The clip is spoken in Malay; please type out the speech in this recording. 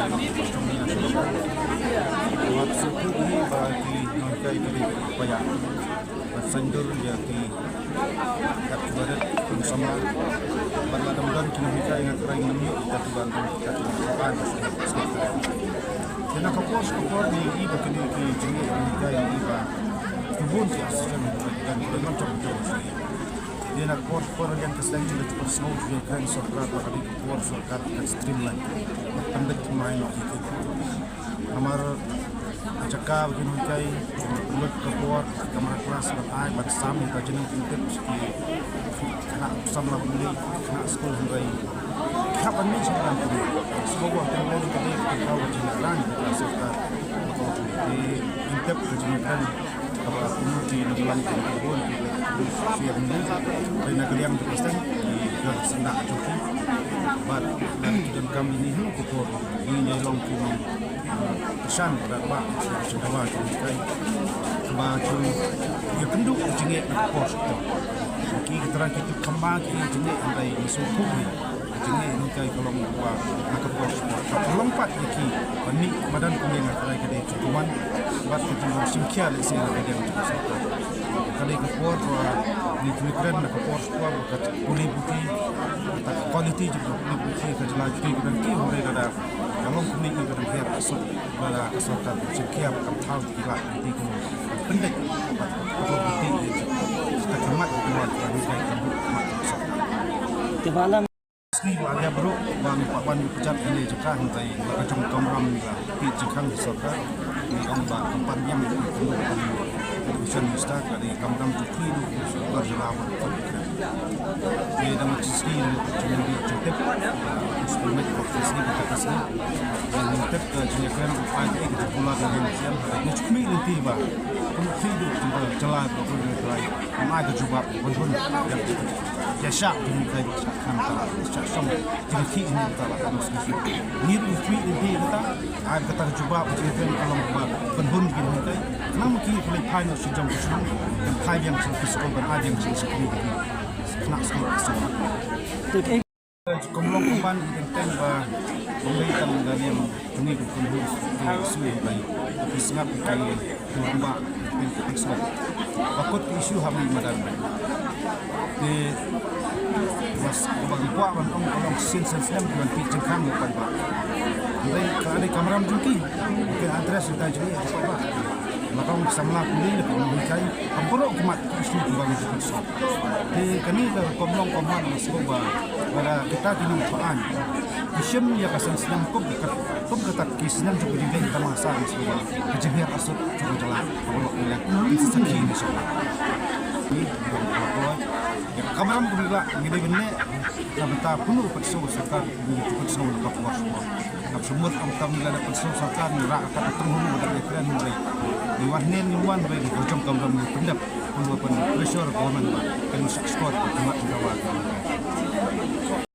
Waktu ini bagi mereka itu banyak bersendur jadi kat barat bersama berladang kini mereka yang kering menyuk kat bantung kat Quran sekitar. Kena kapos ni ibu kini jenis mereka yang iba kebun si asisten dan dengan coba-coba. Dia nak por yang kesedang jadi personal dia kan sokrat bagi por sokrat streamline. Pendet main itu. Amar Jaka begini kai mulut kebor kamar kelas bertai bersama kajian intip nak sama beli nak sekolah hari kapan ni sekarang tu sekolah tempat itu kita tahu jalan kita serta di intip kajian kan kalau di jalan kebun siap ni dari negeri yang terkesan di sendak cuci bat dan kami ini kebor ini long kini kesan berapa sudah wajib kai baju ya penduk jengek pos kita terang kita kembang kita jengek andai musuh jengek ni kai kalau buat nak pos lompat lagi ni badan kuning andai kedai cukuman buat kita singkia le sih ada yang cukup kadai ke pos ni tulisan nak pos tua kat kulit putih tak kualiti juga kulit putih kejelas kita dan ki hore ada kalau kuning itu dan biar asal pada asalkan singkia akan tahu tidak di kuning pendek atau putih kita kemat buat dari kai di malam Sini ada bro, bang papan pecat ini juga hentai macam kamram juga, pi jikang serta di ombak tempat yang bisa mustaq dari kamram cuci itu berjalan. Di dalam sini cuma di cukup, instrumen profesi kita kasih, dan untuk jeniskan upaya kita pulang dengan siapa, ini cukup ini tiba, untuk hidup kita jalan betul betul, ada juga betul yang ya syak ini kita hantar sama jadi ini kita harus ni ini kita ada kita cuba berjalan kalau penhun kita nama kita boleh panen sejam kesini dan panen yang sesuai dengan ada yang sesuai nak sesuai Komlong kumpan inteng ba pemberitaan dari yang ini berkumpul di suai bayi tapi sangat kaya rumba ekspor waktu isu hamil madan di mas bagi buat orang orang sensitif dengan pitching kami pada jadi kalau kamera mungkin mungkin address kita jadi apa maka sama kulit mengikai ampulo kemat isu bagi kita di kami komlong kompan sebuah pada kita tinang paan isyam ya kasan senang kub ketat kisnan juga di kita masa sebuah kejadian asal juga jalan kalau bilang itu sakit ini soal ini apa kamera mungkin juga gini gini nak beta penuh perso serta perso nak puas nak semut am ada perso serta nak akan terhubung dengan ekran mulai di warnen luan baik di pojok kamera pendap penuh pressure government kan ekspor cuma juga